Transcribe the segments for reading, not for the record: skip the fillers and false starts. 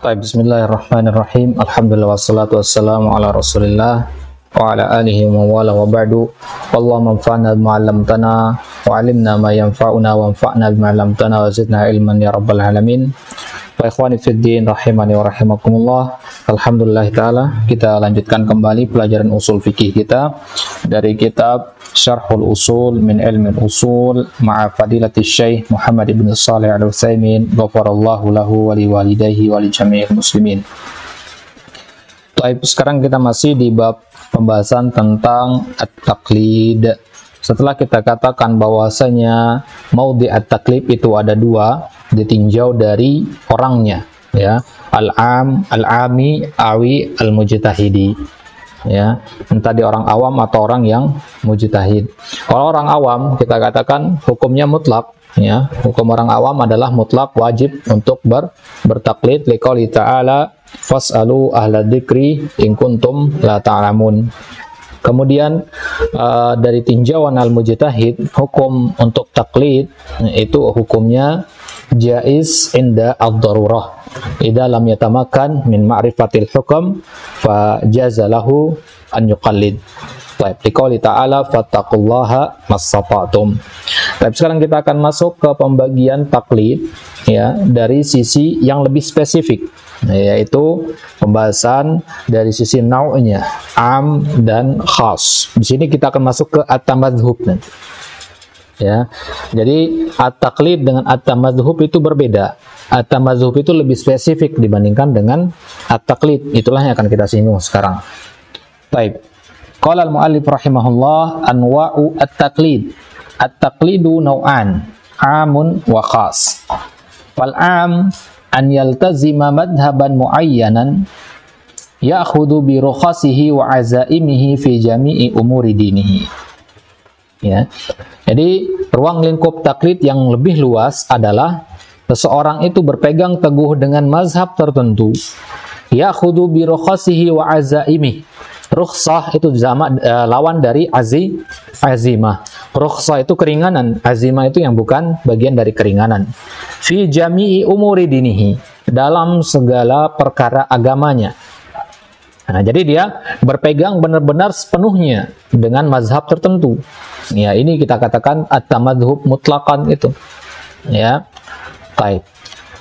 Baik, bismillahirrahmanirrahim. Alhamdulillah wassalatu wassalamu ala Rasulillah wa ala alihi wa wala wa ba'du. Wallahu manfa'na bima 'allamtana wa 'allimna ma yanfa'una wa anfa'na bima 'allamtana wa zidna ilman ya rabbal alamin. Wa ikhwani fid din rahimani wa rahimakumullah. Alhamdulillah taala kita lanjutkan kembali pelajaran usul fikih kita dari kitab Syarhul Usul min Ilmi Usul ma'a Fadilatis Syekh Muhammad ibn Shalih Al-Utsaimin ghafarallahu lahu wa liwalidayhi wa li jami'il muslimin. Baik, sekarang kita masih di bab pembahasan tentang at-taqlid. Setelah kita katakan bahwasanya maudhi' at-taqlid itu ada dua, ditinjau dari orangnya, ya, al-am, al-ami, awi, al-mujtahidi. Ya, entah di orang awam atau orang yang mujtahid. Kalau orang awam kita katakan hukumnya mutlak, ya. Hukum orang awam adalah mutlak, wajib untuk bertaklid liqouli ta'ala fas'alu ahla dzikri in kuntum la ta'lamun. Kemudian dari tinjauan al-mujtahid, hukum untuk taklid itu hukumnya jaiz inda ad-darurah. Idza lam yatamakan min ma'rifatil hukm fa jaza lahu an yuqallid. Baik, liqouli ta'ala fattaqullaha mastata'tum. Baik, sekarang kita akan masuk ke pembagian taklid, ya, dari sisi yang lebih spesifik, yaitu pembahasan dari sisi nau'nya, am dan khas. Di sini kita akan masuk ke at-tamadhhub nanti. Ya. Jadi at-taqlid dengan at-tamadhhub itu berbeda. At-tamadhhub itu lebih spesifik dibandingkan dengan at-taqlid. Itulah yang akan kita singgung sekarang. Baik. Qala al-mu'allif rahimahullah anwa'u at-taqlid. At-taqlidu naw'an, 'amun wa khas. Fal 'am an yaltazima madhhaban mu'ayyanan ya'khudhu bi rukhasihi wa 'azaimihi fi jami'i umuri dinihi. Ya. Jadi ruang lingkup taklid yang lebih luas adalah seseorang itu berpegang teguh dengan mazhab tertentu. Ya'khudhu bi rukhasihi wa 'azaimihi. Rukhsah itu lawan dari azimah. Rukhsah itu keringanan, azimah itu yang bukan bagian dari keringanan. Fi jami'i umuri dinihi, dalam segala perkara agamanya. Nah, jadi dia berpegang benar-benar sepenuhnya dengan mazhab tertentu. Ya, ini kita katakan at-tamadhhub mutlaqan itu. Ya. Baik.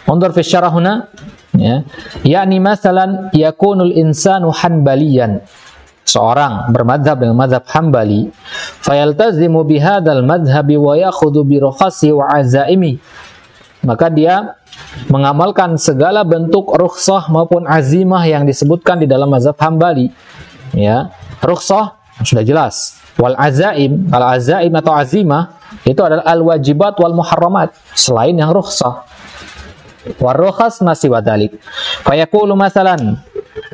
Undur fi syarah huna, ya. Yani masalan yakunul insanu hanbaliyan. Seorang bermadzhab dengan mazhab Hambali, fayaltazimu bihadzal madhhabi wa yakhudhu bi rukhasi wa azaimi. Maka dia mengamalkan segala bentuk rukhsah maupun azimah yang disebutkan di dalam mazhab Hambali. Ya, rukhsah sudah jelas. Wal azaim, kalau azaim atau azimah itu adalah al wajibat wal muharramat, selain yang rukhsah. War rukhas masih wadalik. Fa yaqulu masalan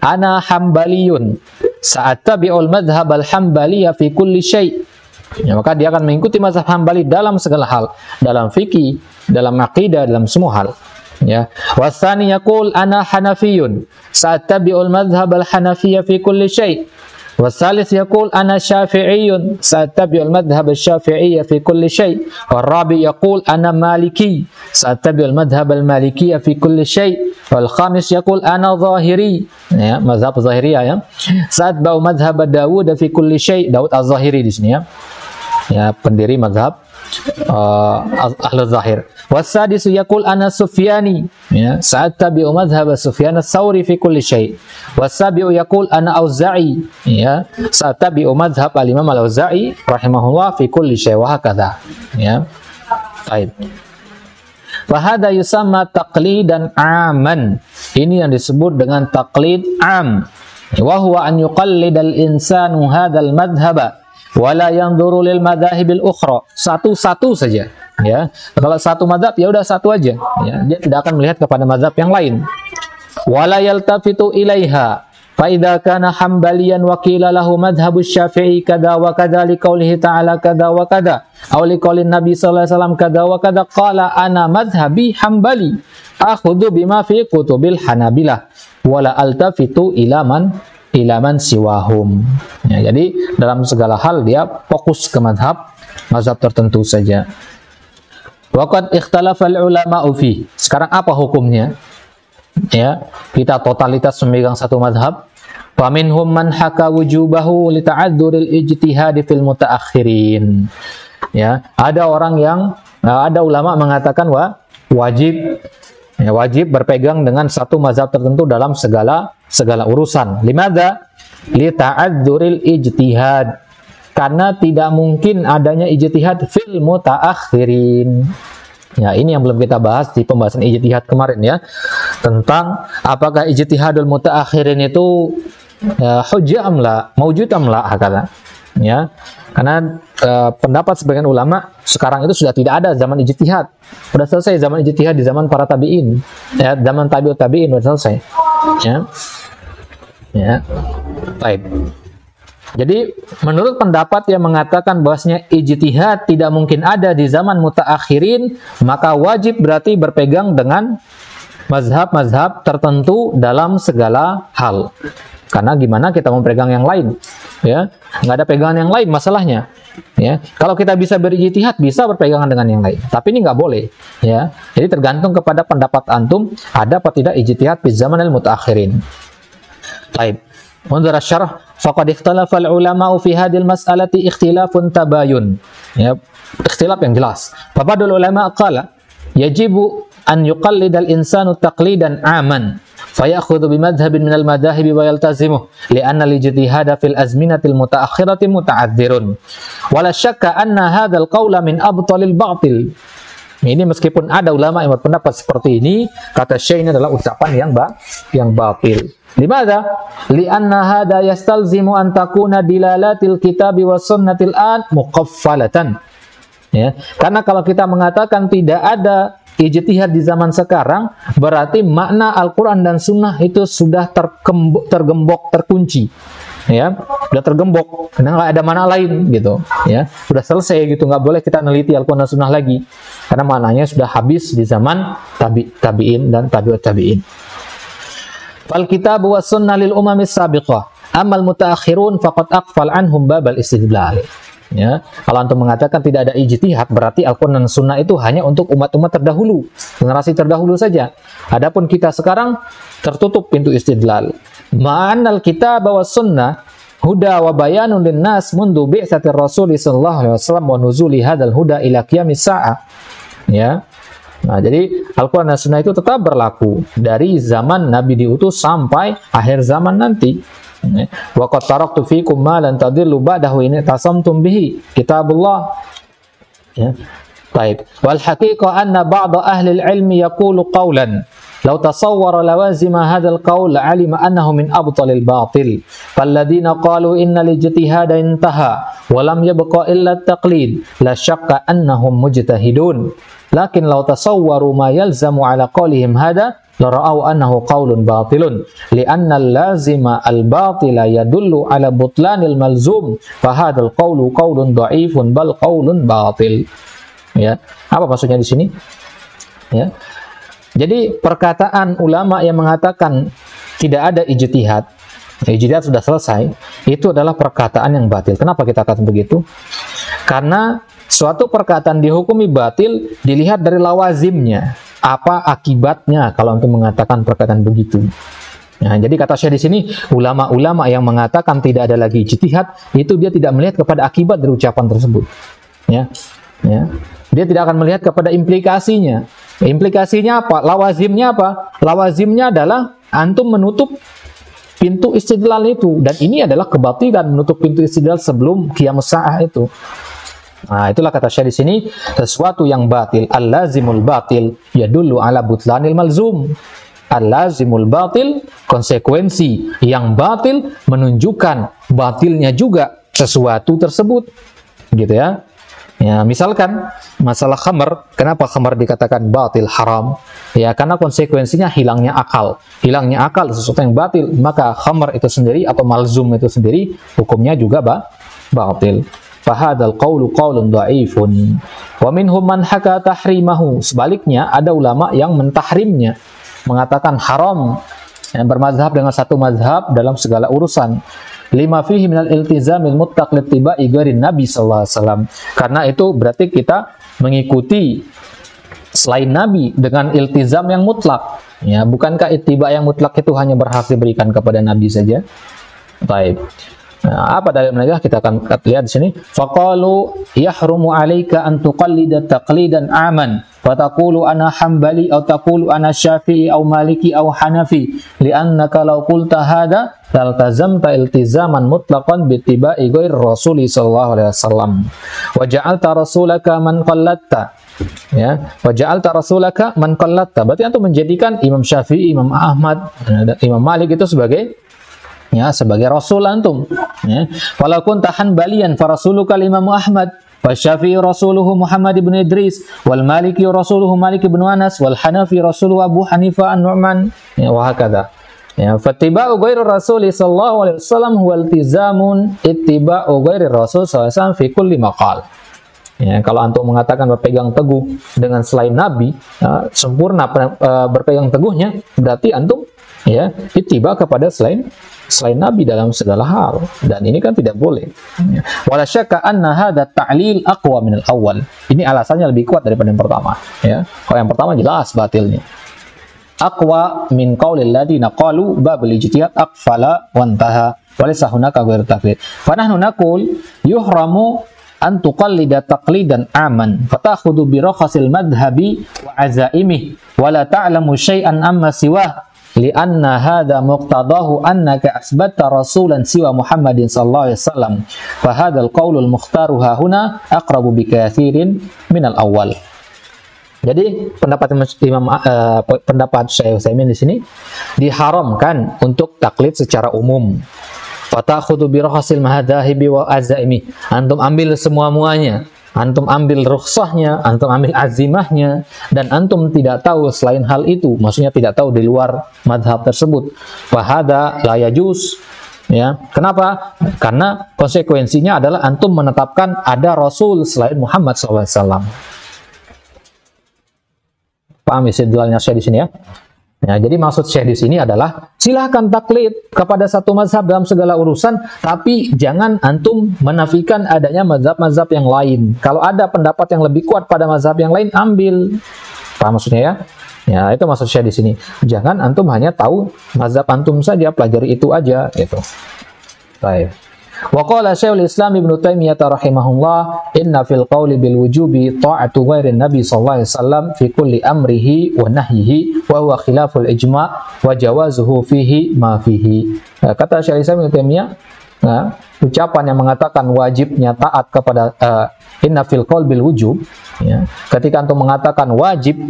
ana hambaliyun sa'attabi'ul madhhab al-hambaliyya fi kulli syai'. Ya, maka dia akan mengikuti mazhab Hambali dalam segala hal, dalam fikih, dalam aqidah, dalam semua hal. Ya. Wasani yaqul ana hanafiyun sa'attabi'ul madhhab al-hanafiyya fi kulli syai'. Wasalis yaqul ana syafi'iyyun sa'attabi'ul madhhab asy-syafi'iyya fi kulli syai'. Warabi yaqul ana maliki sa'attabi'ul madhhab al-malikiyya fi kulli syai'. Wal khamis yaqul ana zahiri, ya, mazhab zahiriyah, ya. Sa'atba'u madhhab Dawud fi kulli syai'. Daud az-Zahiri di sini, ya. Ya, pendiri mazhab Ahlul Zahir. Wasadisu yaqul ana Sufyani, ya, sa'attabi'u madhhab Sufyan ats-Tsauri fi kulli syai'. Wasabi'u yaqul ana Auza'i, ya, sa'attabi'u madhhab al-Imam al-Auza'i rahimahullah fi kulli syai' wa hakadha, ya. Baik. Wa hadha yusamma taqlidan 'aman. Ini yang disebut dengan taqlid 'am. Wa huwa an yuqallidal insanu hadzal madhhaba wala yanzuru lil madhahibil ukhra. Satu-satu saja, ya. Kalau satu mazhab ya udah satu aja, ya. Dia tidak akan melihat kepada mazhab yang lain. Wala yaltafitu ilaiha fa idza kana hambaliyan wa qila lahu madhhabu syafi'i kada wa kada li qoulihi ta'ala kada wa kada aw li qaulin nabi sallallahu alaihi wasallam kada wa kada qala ana madhhabi hambali akhudhu bima fi kutubil hanabilah wala altafitu ilaman siwahum. Ya, jadi dalam segala hal dia fokus ke mazhab tertentu saja. Waqad ikhtalafal ulama'u fi. Sekarang apa hukumnya? Ya, kita totalitas memegang satu mazhab. Wa minhum man haka wujubahu li ta'adzuril ijtihad fil mutaakhirin. Ya, ada ulama mengatakan wajib berpegang dengan satu mazhab tertentu dalam segala urusan. Limadza? Li ta'adzuril ijtihad. Karena tidak mungkin adanya ijtihad fil mutaakhirin. Ya, ini yang belum kita bahas di pembahasan ijtihad kemarin ya. Tentang apakah ijtihadul mutaakhirin itu hujjah am la, maujud am la kata. Ya. Karena pendapat sebagian ulama sekarang itu sudah tidak ada zaman ijtihad. Sudah selesai zaman ijtihad di zaman para tabi'in. Ya, zaman tabi'ut tabi'in sudah selesai. Ya. Ya. Baik. Jadi menurut pendapat yang mengatakan bahwasanya ijtihad tidak mungkin ada di zaman mutaakhirin, maka wajib berarti berpegang dengan mazhab-mazhab tertentu dalam segala hal. Karena gimana kita mau pegang yang lain? Ya, nggak ada pegangan yang lain masalahnya. Ya, kalau kita bisa berijtihad, bisa berpegangan dengan yang lain. Tapi ini nggak boleh. Ya, jadi tergantung kepada pendapat antum ada apa tidak ijtihad di zaman al-mutaakhirin. Baik. Menurut syarah, faqad ikhtalafa al-ulama'u fi hadhil mas'alati ikhtilafun tabayun. Ya, ikhtilaf yang jelas. Babadul ulama qala yajibu an yuqallida al-insanu taqlidan aman fayakhudhu bimadhhabin min al-madahib wa yaltazimuh li'anna al-ijtihada fil azminatil mutaakhirati muta'adzirun. Wala syakka anna hadzal qawla min abtalil batil. Ini meskipun ada ulama yang berpendapat seperti ini, kata Syekh ini adalah ucapan yang batil. Limadha? Li'anna hadha yastalzimu an takuna dilalatil kitabi wa sunnatil an muqaffalatan. Ya, karena kalau kita mengatakan tidak ada ijtihad di zaman sekarang, berarti makna Al-Quran dan Sunnah itu sudah tergembok, terkunci. Ya, sudah tergembok, karena nggak ada mana lain gitu. Ya, sudah selesai gitu, nggak boleh kita neliti Al-Quran dan Sunnah lagi, karena maknanya sudah habis di zaman tabi'in dan tabi'ut tabi'in. Fal kitab wa sunnah lil umamis sabiqah, amal mutaakhirun faqad aqfal anhum babal istidlal. Ya, kalau antum mengatakan tidak ada ijtihad, berarti Al-Quran dan Sunnah itu hanya untuk umat-umat terdahulu, generasi terdahulu saja. Adapun kita sekarang tertutup pintu istidlal. Ma'anal kitab wa sunnah huda wa bayanun linnas mundu bi'tsatir rasul sallallahu alaihi wasallam wa nuzuli hadzal huda ila qiyamis saah. Ya. Nah, jadi Al-Quran dan Sunnah itu tetap berlaku dari zaman Nabi diutus sampai akhir zaman nanti. Wa qad taraktu fikum ma lan tadillu ba'dahu in tasamtum bihi kitabullah. Ya. Baik. Wal haqiqah anna ba'd ahli al-ilmi yaqulu qawlan law tasawwara lawazima hadzal qawl alima annahu min abtalil batil. Falladhina qalu innal ijtihada intaha wa lam yabqa illa at-taqlid la syakka annahum mujtahidun. Lakin law tasawwaru ma yalzamu ala qawlihim hada la ra'aw annahu qaulun batilun li'anna al-lazima al-batila yadullu ala butlanil malzum fa hadzal qawlu qaulun dha'ifun bal qaulun batil. Ya, apa maksudnya di sini? Ya. Jadi perkataan ulama yang mengatakan tidak ada ijtihad sudah selesai, itu adalah perkataan yang batil. Kenapa kita katakan begitu? Karena suatu perkataan dihukumi batil dilihat dari lawazimnya. Apa akibatnya kalau untuk mengatakan perkataan begitu? Nah, jadi kata Syekh di sini, ulama-ulama yang mengatakan tidak ada lagi ijtihad, itu dia tidak melihat kepada akibat dari ucapan tersebut. Ya. Ya. Dia tidak akan melihat kepada implikasinya. Implikasinya apa? Lawazimnya apa? Lawazimnya adalah antum menutup pintu istidlal itu, dan ini adalah kebatilan, menutup pintu istidlal sebelum qiyamus saah itu. Nah, itulah kata Syekh di sini, sesuatu yang batil, al-lazimul batil yadullu ala butlanil malzum. Al-lazimul batil, konsekuensi yang batil menunjukkan batilnya juga sesuatu tersebut. Gitu ya. Ya, misalkan masalah khamar, kenapa khamar dikatakan batil, haram? Ya, karena konsekuensinya hilangnya akal. Hilangnya akal sesuatu yang batil, maka khamar itu sendiri atau malzum itu sendiri hukumnya juga batil. Fahadal qawlu qawlun dha'ifun. Wa minhum man haka tahrimahu. Sebaliknya ada ulama yang mentahrimnya, mengatakan haram, yang bermazhab dengan satu mazhab dalam segala urusan. Lima fihi minal iltizamil mutlaq littiba'i ghairi Nabi sallallahu alaihi wasallam. Karena itu berarti kita mengikuti selain Nabi dengan iltizam yang mutlak. Ya, bukankah ittiba yang mutlak itu hanya berhak diberikan kepada Nabi saja? Baik. Nah, apa dalil mereka? Kita akan lihat di sini. Faqalu yahrumu 'alaika an tuqallida taqlidan aman wa taqulu ana hambali aw taqulu ana syafi'i aw maliki aw hanafi li'annaka law qulta hadha taltazamta iltizaman mutlaqan bi ittiba'i ghairi rasul sallallahu alaihi wasallam wa ja'alta rasulaka man qallatta. Ya, wa ja'alta rasulaka man qallatta. Berarti antum menjadikan Imam Syafi'i, Imam Ahmad, dan Imam Malik itu sebagai rasul antum. Ya. Walaupun tahan balian farasuluka Imam Ahmad, wa Syafi'i rasuluhu Muhammad ibn Idris, wal Maliki rasuluhu Malik ibn Anas, wal Hanafi rasuluhu Abu Hanifah an-Nu'man, ya, wa hakadha. Ya, fattiba'u ghairi rasul sallallahu alaihi wasallam huwa iltizamun ittiba'u ghairi rasul sallallahu alaihi wasallam fi kulli maqal. Ya, kalau antum mengatakan berpegang teguh dengan selain Nabi, ya, sempurna berpegang teguhnya, berarti antum ya ittiba kepada selain Nabi dalam segala hal, dan ini kan tidak boleh. Wala syakka anna hadha ta'lil aqwa min al-awwal. Ini alasannya lebih kuat daripada yang pertama, ya. Kalau yang pertama jelas batilnya. Aqwa min qaulil ladina qalu babul ijtihad aqfala wa intaha wa laysa hunaka ghairu taqlid. Fa nahnu naqul yuhramu an tuqallida taqlidan aman fatakhudhu bi rakhasil madhhabi wa azaimih wa la ta'lamu syai'an amma siwah li'anna hadha muqtadahu annaka asbatta rasulan siwa Muhammadin sallallahu alaihi wasallam fa hadzal qaulul mukhtaru ha huna aqrabu bi kathirin min al-awwal. Jadi pendapat Syekh Utsaimin di sini diharamkan untuk taklid secara umum. Fatakhudhu bi rakhasil mahadzahibi wa azaimi. Antum ambil semua-muanya. Antum ambil rukhsahnya, antum ambil azimahnya, dan antum tidak tahu selain hal itu, maksudnya tidak tahu di luar madhab tersebut. Fa hadza la yajuz. Ya, kenapa? Karena konsekuensinya adalah antum menetapkan ada rasul selain Muhammad SAW. Paham istidlalnya Syekh di sini ya? Ya, jadi maksud Syekh di sini adalah silahkan taklid kepada satu mazhab dalam segala urusan, tapi jangan antum menafikan adanya mazhab-mazhab yang lain. Kalau ada pendapat yang lebih kuat pada mazhab yang lain, ambil. Paham maksudnya ya? Ya, itu maksud Syekh di sini. Jangan antum hanya tahu mazhab antum saja, pelajari itu aja gitu. Baik. Wa qala Syekhul Islam Ibnu Taimiyah rahimahullah, inna fil qawli bil wujubi ta'atu ghairin nabi sallallahu alaihi wasallam fi kulli amrihi wa nahyihi wa huwa khilaful ijma' wa jawazuhu fihi ma fihi. Kata Syekhul Islam Ibnu Taimiyah, ucapan yang mengatakan wajibnya taat kepada inna fil qaul bil wujub, ya, ketika antum mengatakan wajib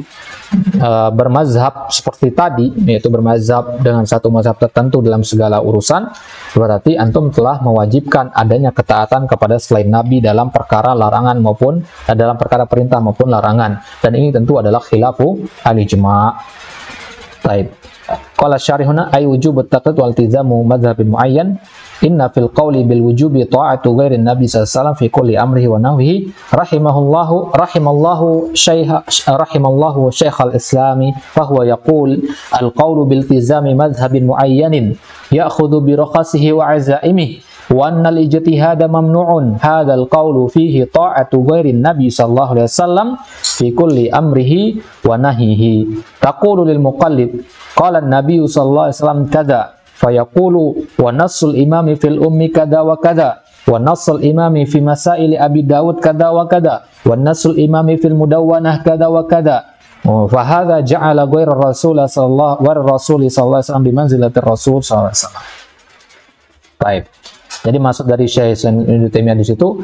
bermazhab seperti tadi, yaitu bermazhab dengan satu mazhab tertentu dalam segala urusan, berarti antum telah mewajibkan adanya ketaatan kepada selain Nabi dalam perkara larangan maupun dalam perkara perintah maupun larangan, dan ini tentu adalah khilafu al-ijma'. Baik. Qala syarihuna ay wujub at-taqlid wal iltizamu madhhabin muayyan. Inna fil qawli bil wujubi ta'atu ghairin nabi sallallahu alaihi wasallam fi kulli amrihi wa nahwihi rahimallahu syekh al-islami fa huwa yaqul al-qawlu bil iltizami madhhabin muayyanin ya'khudhu bi rakhasihi wa azaimihi wa anna al-ijtihada mamnu'un hadzal qawlu fihi ta'atu ghairin nabi sallallahu alaihi wasallam fi kulli amrihi wa nahyihi taqulu lil muqallid qala an-nabiy sallallahu alaihi wasallam kadza fayaqulu wa nassul imami fil ummi kada wa kada wa nassul imami fi masail Abi Dawud kada wa kada wa nassul imami fil mudawwanah kada wa kada fa hadza ja'ala ghairar rasul sallallahu alaihi wasallam bi manzilatir rasul sallallahu alaihi wasallam. Baik. Jadi maksud dari Syekh Ibnu Taimiyah di situ,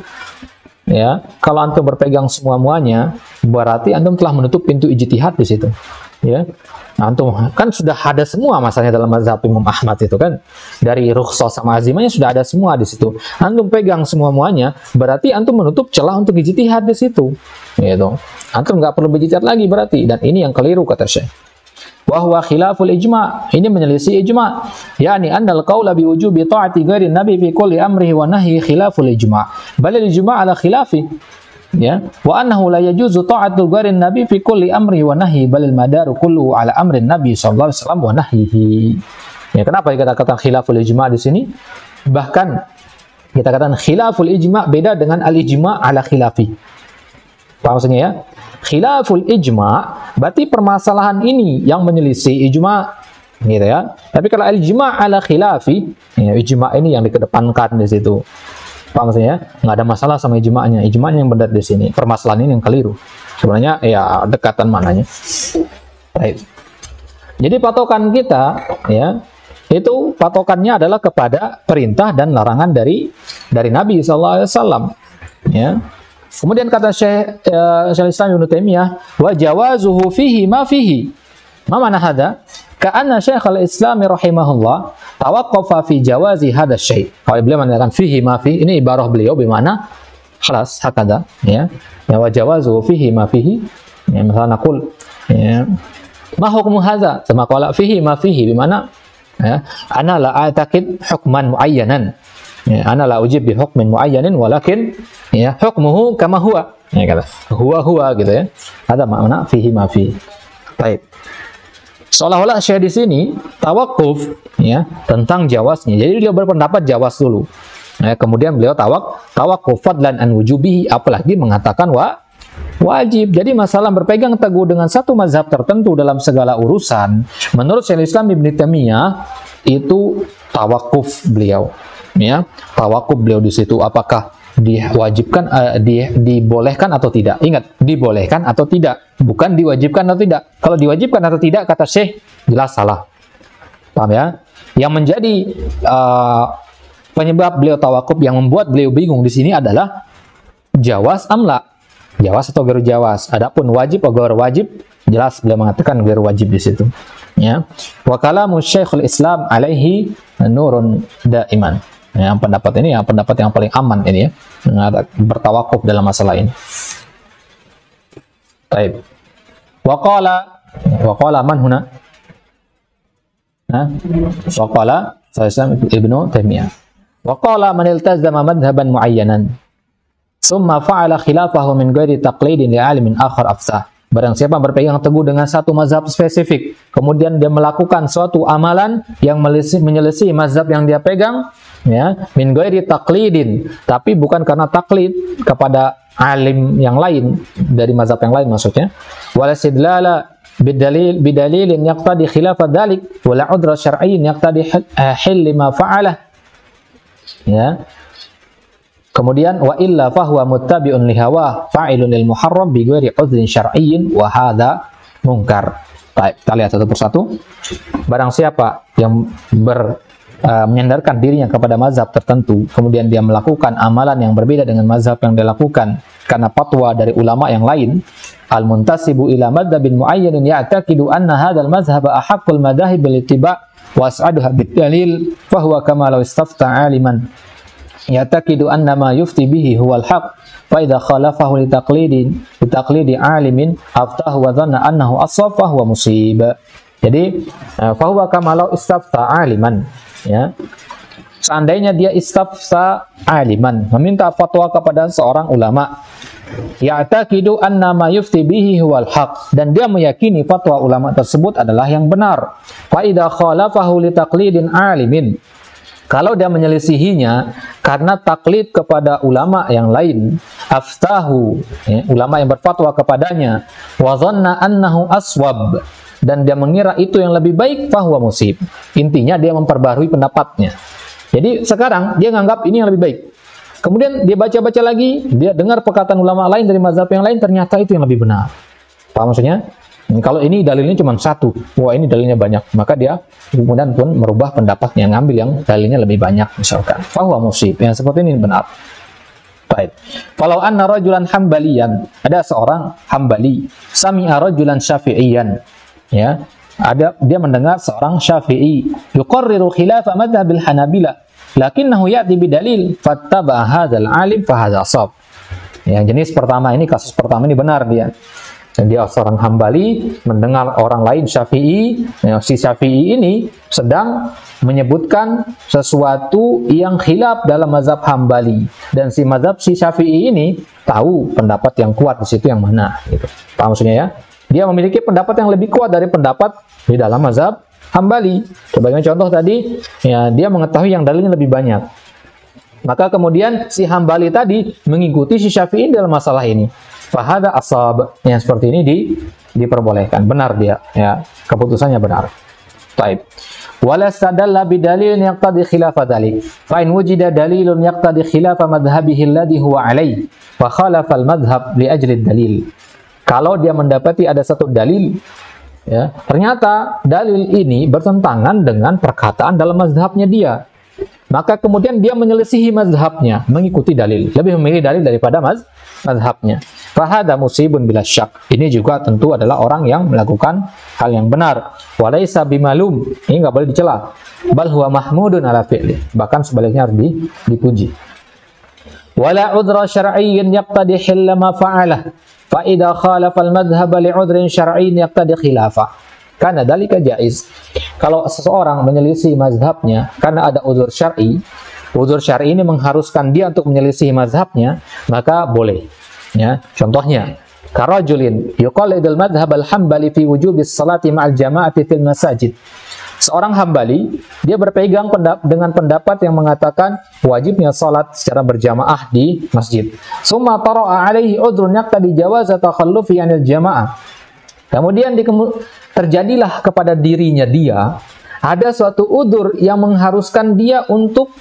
ya, kalau antum berpegang semua-muanya, berarti antum telah menutup pintu ijtihad di situ. Ya. Antum kan sudah ada semua masalahnya dalam mazhab Imam Ahmad itu kan, dari rukhsah sama azimahnya sudah ada semua di situ. Antum pegang semua-muanya, berarti antum menutup celah untuk ijtihad di situ. Gitu. Antum nggak perlu berijtihad lagi berarti, dan ini yang keliru kata Syekh. Wa huwa khilaful ijma', ini menyelisih ijma'. Yani annal qaula bi wujubi ta'ati ghairi nabi fi kulli amrihi wa nahyi khilaful ijma'. Bal al-ijma' ala khilafi. Ya, wa annahu la yajuzu ta'atu ghairi nabi fi kulli amrihi wa nahyi bal al-madaru kulluhu ala amrin nabi sallallahu alaihi wasallam wa nahyihi. Ya, kenapa kita katakan khilaful ijma' di sini? Bahkan kita katakan khilaful ijma' beda dengan al-ijma' ala khilafi. Paham maksudnya ya? Khilaful ijma' berarti permasalahan ini yang menyelisih ijma', gitu ya. Tapi kalau al-ijma' ala khilafi, ya, ijma' ini yang dikedepankan di situ. Paham maksudnya? Nggak ada masalah sama ijma'nya. Ijma'nya yang benar di sini. Permasalahan ini yang keliru. Sebenarnya ya dekatan mananya. Baik. Jadi patokan kita ya itu patokannya adalah kepada perintah dan larangan dari Nabi SAW. Ya. Kemudian kata Syaikhul Islam Ibnu Taimiyah, wa jawazuhu fihi ma fihi. Ma mana hada? Ka'anna Syaikhul Islam rahimahullah tawaqqafa fi jawazi hada syai'. Kalau beliau mengatakan fihi ma fihi, ini ibarah beliau bermakna khalas hakada, ya. Ya wa jawazuhu fihi ma fihi. Ya, misalnya naqul ya ma hukmu hadza? Sama qala fihi ma fihi bermakna ya, ana la a'taqid hukman muayyanan. Ya, ana la ujib bi hukmin muayyanin walakin ya hukmuhu kama huwa. Ya kata huwa gitu ya. Ada makna fihi ma fihi. Baik. Seolah-olah Syekh di sini tawakuf ya tentang jawaznya. Jadi dia berpendapat jawaz dulu. Ya, kemudian beliau tawakuf fadlan an wujubihi, apalagi mengatakan wajib. Jadi masalah berpegang teguh dengan satu mazhab tertentu dalam segala urusan, menurut Syaikhul Islam Ibnu Taimiyah itu tawakuf beliau. Ya, tawakuf beliau di situ apakah diwajibkan, dibolehkan atau tidak. Ingat, dibolehkan atau tidak, bukan diwajibkan atau tidak. Kalau diwajibkan atau tidak, kata Syekh, jelas salah. Paham ya? Yang menjadi penyebab beliau tawakuf, yang membuat beliau bingung di sini adalah jawaz amla, jawaz atau ghair jawaz. Adapun wajib atau ghair wajib, jelas beliau mengatakan ghair wajib di situ. Ya, wa kalamu Syekhul Islam alaihi nurun daiman. Ya, yang pendapat ini yang pendapat yang paling aman ini ya, bertawakuf dalam masalah ini. Baik. Wa qala man huna? Wa qala Ibnu Taimiyah. Wa qala man iltazama madhhaban muayyanan thumma fa'ala khilafahu min ghairi taqlidin li 'alimin akhar afsah. Barang siapa berpegang teguh dengan satu mazhab spesifik, kemudian dia melakukan suatu amalan yang menyelisih mazhab yang dia pegang, ya, min ghairi taqlidin, tapi bukan karena taklid kepada alim yang lain dari mazhab yang lain maksudnya, wala istidlala bidalilin yaqtadi khilafa dzalik, wala udra syar'iyyin yaqtadi hil ma fa'alah. Ya. Kemudian wa illa fahuwa muttabi'un li hawa fa'ilun lil muharram bi ghairi udhrin syar'iyyin wa hadza munkar. Baik, kita lihat satu persatu. Barang siapa yang menyandarkan dirinya kepada mazhab tertentu, kemudian dia melakukan amalan yang berbeda dengan mazhab yang dia lakukan karena fatwa dari ulama yang lain, al-muntasibu ila madhabin muayyanin ya'taqidu anna hadzal mazhab ahaqqul madahib bil ittiba' wa as'aduha bid dalil fa huwa kama law istafta 'aliman ya'taqidu anna ma yufti bihi huwal haqq fa idza khalafahu li taqlidi 'alimin aftahu wa dhanna annahu as-shawab fa huwa musib. Jadi fa huwa kama law istafta 'aliman, ya. Seandainya dia istafta 'aliman, meminta fatwa kepada seorang ulama, ya'taqidu anna ma yufti bihi huwal haqq, dan dia meyakini fatwa ulama tersebut adalah yang benar. Fa idza khalafahu li taqlidin 'alimin, kalau dia menyelisihinya karena taklid kepada ulama yang lain, aftahu, ya, ulama yang berfatwa kepadanya, wa dhanna annahu aswab, dan dia mengira itu yang lebih baik, fahuwa musib. Intinya dia memperbarui pendapatnya. Jadi sekarang dia menganggap ini yang lebih baik. Kemudian dia baca-baca lagi, dia dengar perkataan ulama lain dari mazhab yang lain, ternyata itu yang lebih benar. Paham maksudnya? Kalau ini dalilnya cuma satu, wah ini dalilnya banyak, maka dia kemudian pun merubah pendapatnya, ngambil yang dalilnya lebih banyak misalkan. Fahuwa musib, yang seperti ini benar. Baik. Kalau anna rajulan hambaliyan, ada seorang hambali, sami'a rajulan syafi'iyan, ya, dia mendengar seorang syafi'i yuqarriru khilafa madhhabil hanabila lakinnahu ya'ti bidalil fattaba hadzal alim fa hadza shawab. Yang jenis pertama ini, kasus pertama ini benar dia. Dan dia seorang hambali mendengar orang lain syafi'i, ya, si syafi'i ini sedang menyebutkan sesuatu yang khilaf dalam mazhab hambali, dan si mazhab si syafi'i ini tahu pendapat yang kuat di situ yang mana, gitu. Paham maksudnya ya? Dia memiliki pendapat yang lebih kuat dari pendapat di dalam mazhab hambali. Sebagai contoh tadi, ya, dia mengetahui yang dalilnya lebih banyak. Maka kemudian si hambali tadi mengikuti si syafi'i dalam masalah ini. Fahada ashab, yang seperti ini diperbolehkan, benar dia, ya, keputusannya benar. Taib. Wala stadalla bidalilin yaqtadi khilafa dzalik. Fa in wujida dalilun yaqtadi khilafa madhhabihi alladhi huwa alaihi, fa khalafa al-madhhab li ajli dalil. Kalau dia mendapati ada satu dalil, ya, ternyata dalil ini bertentangan dengan perkataan dalam mazhabnya dia, maka kemudian dia menyelisihi mazhabnya, mengikuti dalil, lebih memilih dalil daripada mazhabnya. Fahada musibun bila syak. Ini juga tentu adalah orang yang melakukan hal yang benar. Walaysa bimalum. Ini nggak boleh dicela. Bal huwa mahmudun ala fi'li. Bahkan sebaliknya harus dipuji. Wala udra syar'iyyin yaqtadi hilla ma fa'alah. Fa idza khalafa al-madhhab li udrin syar'iyyin yaqtadi khilafa. Karena dalika jaiz. Kalau seseorang menyelisih mazhabnya karena ada uzur syar'i ini mengharuskan dia untuk menyelisih mazhabnya, maka boleh. Ya, contohnya, karajulin yuqallidul madhhab al-hambali fi wujubis salati ma'al jama'ati fil masajid. Seorang hambali, dia berpegang dengan pendapat yang mengatakan wajibnya salat secara berjamaah di masjid. Summa tara'a alaihi udrun yaqtadi jawaza takhallufi 'anil jama'ah. Kemudian terjadilah kepada dirinya dia ada suatu udzur yang mengharuskan dia untuk,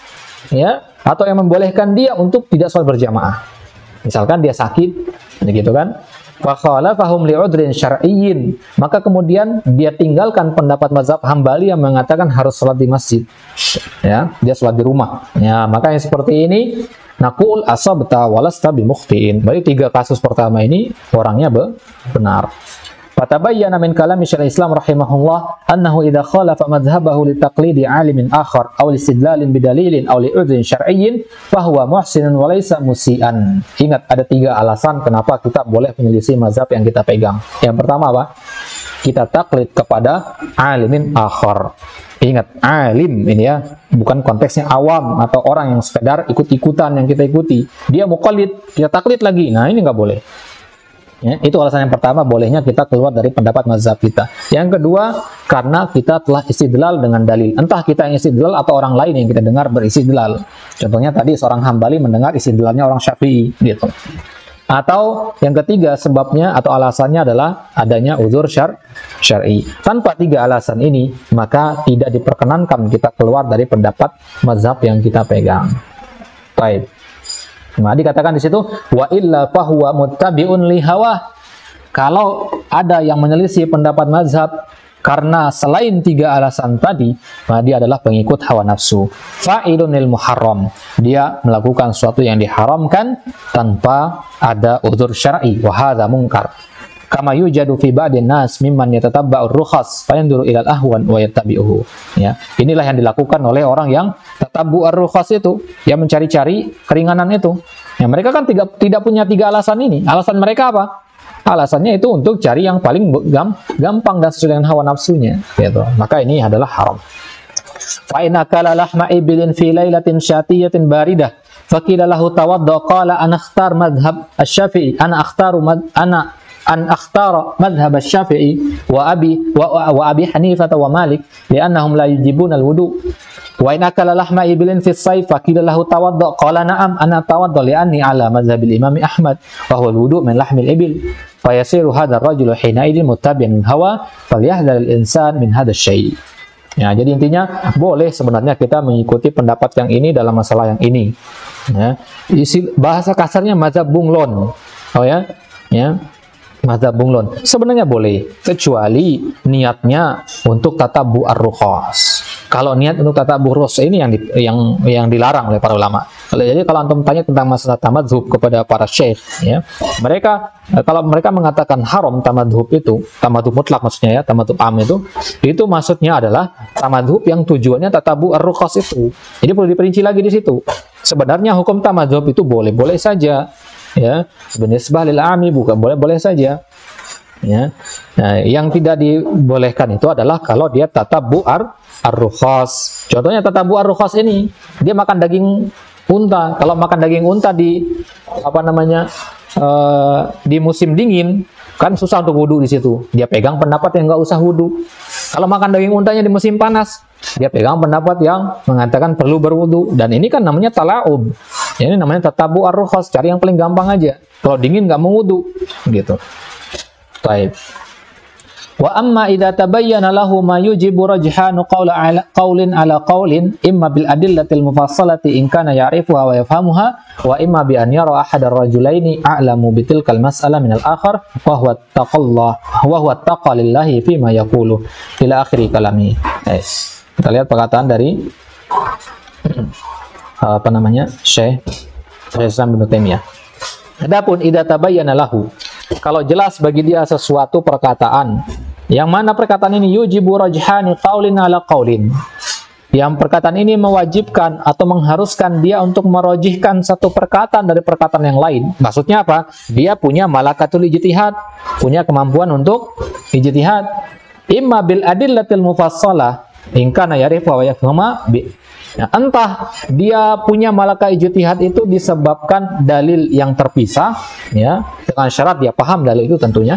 ya, atau yang membolehkan dia untuk tidak salat berjamaah. Misalkan dia sakit, begitu kan? Fa khalafahum li'udrin syar'iyyin, maka kemudian dia tinggalkan pendapat mazhab Hambali yang mengatakan harus sholat di masjid. Ya, dia sholat di rumah. Ya, maka yang seperti ini naqul asabta walasta bimukhtiin. Berarti 3 kasus pertama ini orangnya benar. Fatabayyana min kalami Syekhul Islam rahimahullah annahu idza khalafa madhhabahu li taqlidi 'alimin akhar aw istidlalin bidalilin aw li'udhrin syar'iyyin fa huwa muhsinun wa laysa musian. Ingat, ada 3 alasan kenapa kita boleh menyelisih mazhab yang kita pegang. Yang pertama apa? Kita taklid kepada 'alimin akhar. Ingat, alim ini ya, bukan konteksnya awam atau orang yang sekedar ikut-ikutan yang kita ikuti. Dia muqallid, kita taklid lagi. Nah, ini nggak boleh. Ya, itu alasan yang pertama, bolehnya kita keluar dari pendapat mazhab kita. Yang kedua, karena kita telah istidlal dengan dalil. Entah kita yang istidlal atau orang lain yang kita dengar beristidlal. Contohnya tadi seorang Hambali mendengar istidlalnya orang Syafi'i, gitu. Atau yang ketiga, sebabnya atau alasannya adalah adanya uzur syar'i. Tanpa 3 alasan ini, maka tidak diperkenankan kita keluar dari pendapat mazhab yang kita pegang. Baik. Nah, dikatakan di situ wa illa fahuwa muttabi'un li hawa. Kalau ada yang menyelisih pendapat mazhab karena selain 3 alasan tadi, maka dia adalah pengikut hawa nafsu. Fa'ilunil muharram. Dia melakukan sesuatu yang diharamkan tanpa ada uzur syar'i. Wa hadza munkar. Kama yujadu fi ba'din nas mimman yatatabba'ur rukhas fa yanzuru ilal ahwan wa yattabi'uhu. Ya, inilah yang dilakukan oleh orang yang tatabbu'ur rukhas itu, yang mencari-cari keringanan itu. Ya, mereka kan tidak punya 3 alasan ini. Alasan mereka apa? Alasannya itu untuk cari yang paling gampang dan sesuai dengan hawa nafsunya, gitu. Maka ini adalah haram. Fa in akala lahma ibilin fi lailatin syatiyatin baridah faqila lahu tawadda qala ana akhtar madhhab asy-Syafi'i ana akhtara madhhab asy-Syafi'i wa Abi Hanifah wa Malik li'annahum la yujibuna al-wudu. Wa in akala lahma ibilin fi as-sayf faqila lahu tawadda qala na'am ana tawadda li'anni ala madhhabil Imam Ahmad wa huwa al-wudu min lahmil ibil. Fa yasiru hadha ar-rajulu hina idin muttabi'an min hawa falyahdhar al-insan min hadha asy-syai'. Ya, jadi intinya boleh sebenarnya kita mengikuti pendapat yang ini dalam masalah yang ini. Ya, bahasa kasarnya mazhab bunglon. Oh ya, ya. Mazhab bunglon sebenarnya boleh, kecuali niatnya untuk tatabbu ar-rukhas. Kalau niat untuk tatabbu ar-rukhas ini yang dilarang oleh para ulama. Jadi kalau antum tanya tentang masalah tamadhub kepada para syekh, ya, kalau mereka mengatakan haram tamadhub itu, tamadhub mutlak maksudnya ya, tamadhub am itu maksudnya adalah tamadhub yang tujuannya tatabbu ar-rukhas itu. Jadi perlu diperinci lagi di situ. Sebenarnya hukum tamadhub itu boleh-boleh saja. Ya, binisbah lil ami bukan boleh-boleh saja. Ya. Nah, yang tidak dibolehkan itu adalah kalau dia tatabbu ar-rukhas. Contohnya tatabbu ar-rukhas ini, dia makan daging unta. Kalau makan daging unta di di musim dingin, kan susah untuk wudhu di situ. Dia pegang pendapat yang nggak usah wudhu. Kalau makan daging untanya di musim panas, dia pegang pendapat yang mengatakan perlu berwudhu. Dan ini kan namanya tala'ub. Ini namanya tatabbu ar-rukhas, cari yang paling gampang aja. Kalau dingin nggak mau wudu, gitu. Baik. Wa amma idza tabayyana lahu ma yujibu rajhanu qaulin ala qaulin imma bil adillatil mufassalati in kana ya'rifuha wa yafhamuha wa imma bi an yara ahad ar-rajulaini a'lamu bitilkal mas'ala min al-akhar wa huwa taqalillahi fi ma yaqulu ila akhiri kalami. Yes. Kita lihat perkataan dari Syekh Islam Ibnu Taimiyah. Adapun idza tabayyana lahu, kalau jelas bagi dia sesuatu perkataan yang mana perkataan ini yujibu rajhani qaulin ala qaulin, yang perkataan ini mewajibkan atau mengharuskan dia untuk merojihkan satu perkataan dari perkataan yang lain. Maksudnya apa? Dia punya malakatul ijtihad, punya kemampuan untuk ijtihad. Imma bil adillatil mufassalah in kana ya'rifu wa yafhama bi. Nah, entah dia punya malaka ijtihad itu disebabkan dalil yang terpisah, ya, dengan syarat dia paham dalil itu tentunya.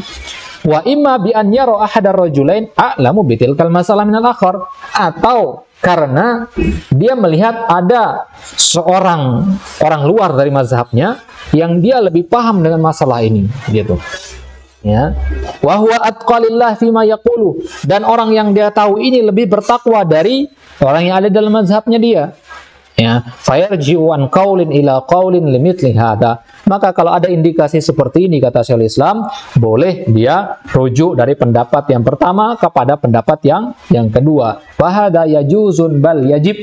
Wa imma bi an yara ahadar rajulain a'lamu bitilkal masalah minal akhar, atau karena dia melihat ada seorang orang luar dari mazhabnya yang dia lebih paham dengan masalah ini, gitu. Ya. Wa huwa atqalillah fima yaqulu, dan orang yang dia tahu ini lebih bertakwa dari orang yang ada dalam mazhabnya dia. Ya, fayarji'u an qaulin ila qaulin limithli hadza. Maka kalau ada indikasi seperti ini, kata Syekhul Islam, boleh dia rujuk dari pendapat yang pertama kepada pendapat yang kedua. Fa hadza yajuzun bal yajib.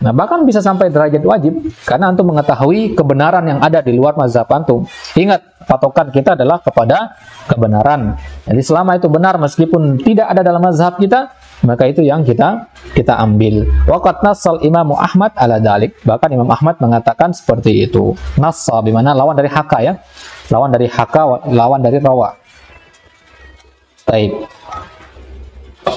Nah, bahkan bisa sampai derajat wajib karena antum mengetahui kebenaran yang ada di luar mazhab antum. Ingat, patokan kita adalah kepada kebenaran. Jadi selama itu benar meskipun tidak ada dalam mazhab kita, maka itu yang kita ambil. Waqat nassal Imam Ahmad ala dalik. Bahkan Imam Ahmad mengatakan seperti itu. Nassa bimana lawan dari haka, ya. Lawan dari haka, lawan dari rawa. Baik.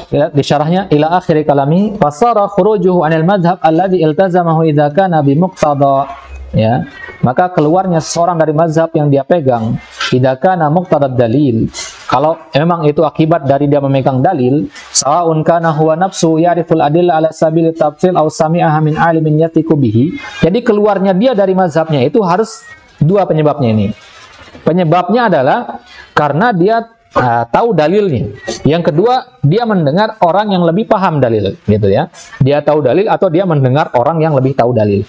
Di syarahnya ila akhir kalami fasara khurujuhu anil madhab alladhi iltazamahu idza kana bi muqtada, ya, maka keluarnya seorang dari mazhab yang dia pegang idza kana muqtada dalil, kalau memang itu akibat dari dia memegang dalil, sa'un kana huwa nafsu ya'riful adilla ala sabili tafsil aw sami'aha min alimin yatiku bihi. Jadi keluarnya dia dari mazhabnya itu harus dua penyebabnya ini. Penyebabnya adalah karena dia tahu dalilnya. Yang kedua, dia mendengar orang yang lebih paham dalil, gitu ya. Dia tahu dalil atau dia mendengar orang yang lebih tahu dalil.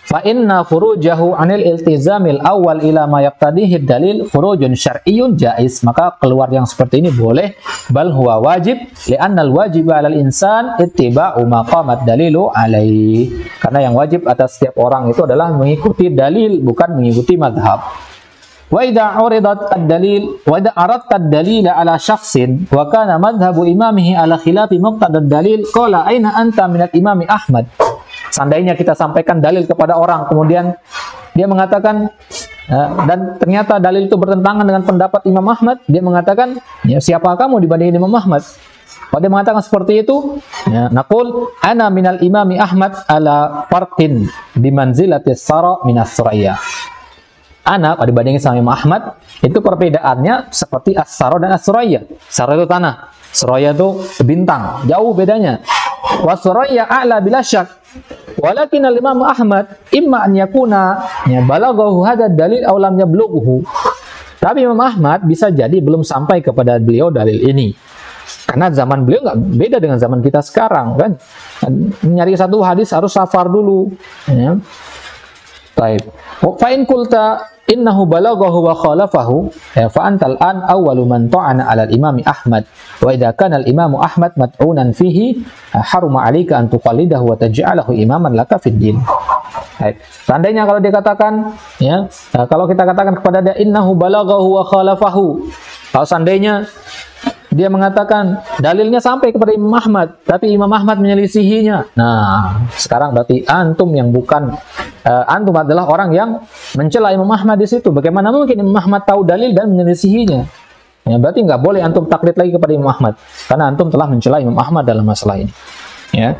Fa inna khurujahu anil iltizamil awal ila ma yaqtadihi dalil khurujun syar'iyyun jaiz. Maka keluar yang seperti ini boleh, bal huwa wajib, li'anna al-wajib 'alal insan ittiba'u ma qamat dalilu alaihi. Karena yang wajib atas setiap orang itu adalah mengikuti dalil, bukan mengikuti madhab. Wa idza uridat ad-dalil wa idza aradta ad-dalila ala syakhsin wa kana madhhabu imamihi ala khilafi muqtada ad-dalil qala aina anta min al-imam Ahmad. Seandainya kita sampaikan dalil kepada orang, kemudian dia mengatakan dan ternyata dalil itu bertentangan dengan pendapat Imam Ahmad, dia mengatakan, ya, siapa kamu dibandingin Imam Ahmad? Kalau dia mengatakan seperti itu, ya, naqul ana minal imami Ahmad ala farqin bimanzilatis sara minas suraya. Ana dibandingin sama Imam Ahmad, itu perbedaannya seperti as-sara dan as-suraya. Sara itu tanah, suraya itu bintang, jauh bedanya. Wa suraya a'la bila syak. Walakin al-Imam Ahmad imma an yakuna ya balaghahu hadha dalil aw lam yablughu. Tapi Imam Ahmad bisa jadi belum sampai kepada beliau dalil ini. Karena zaman beliau nggak beda dengan zaman kita sekarang, kan? Nyari satu hadis harus safar dulu, ya. Baik. Fa in qulta innahu balaghahu wa khalafahu fa antal an awwalu man ta'ana 'ala al-imam Ahmad wa idza kana al-imam Ahmad mat'unan fihi haruma 'alaika an tuqallidahu wa taj'alahu imaman laka fid din. Baik. Seandainya kalau dia katakan, ya, kalau kita katakan kepada dia innahu balaghahu wa khalafahu, kalau seandainya dia mengatakan dalilnya sampai kepada Imam Ahmad, tapi Imam Ahmad menyelisihinya. Nah, sekarang berarti antum yang bukan antum adalah orang yang mencela Imam Ahmad di situ. Bagaimana mungkin Imam Ahmad tahu dalil dan menyelisihinya? Ya, berarti nggak boleh antum taklid lagi kepada Imam Ahmad, karena antum telah mencela Imam Ahmad dalam masalah ini. Ya,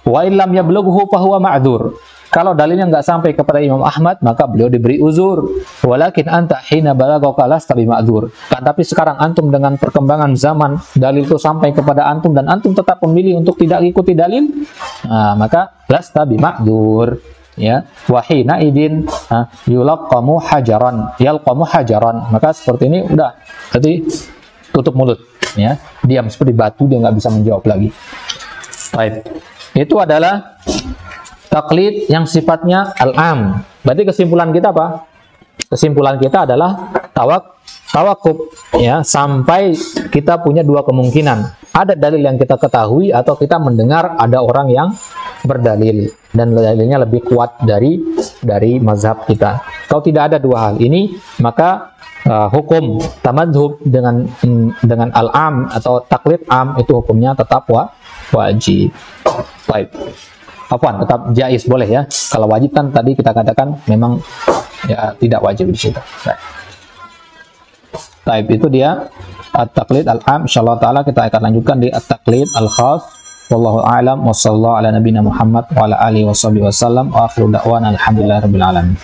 wa illam yablughu fa huwa ma'dzur. Kalau dalilnya nggak sampai kepada Imam Ahmad, maka beliau diberi uzur. Walakin anta hina balaghaka lasta bima'dzur. Kan tapi sekarang antum dengan perkembangan zaman, dalil itu sampai kepada antum dan antum tetap memilih untuk tidak ikuti dalil, nah, maka lasta bima'dzur. ya, wahina idin yulaqamu hajaran, yalqamu hajaran, maka seperti ini udah, jadi tutup mulut, ya, diam seperti batu, dia nggak bisa menjawab lagi. Baik, itu adalah taklid yang sifatnya al-am. Berarti kesimpulan kita apa? Kesimpulan kita adalah tawakuf, ya, sampai kita punya dua kemungkinan. Ada dalil yang kita ketahui atau kita mendengar ada orang yang berdalil dan dalilnya lebih kuat dari mazhab kita. Kalau tidak ada dua hal ini, maka hukum tamadhub dengan al-am atau taklid am itu hukumnya tetap wajib. Baik. Afwan, tetap jais boleh ya. Kalau wajib kan tadi kita katakan memang ya tidak wajib di situ. Baik, itu dia at-taqlid al-am. Insyaallah taala kita akan lanjutkan di at-taqlid al-khas. Wallahu a'lam wa sallallahu ala nabiyina Muhammad wa ala alihi wasallam wa akhiru da'wana alhamdulillahirabbil alamin.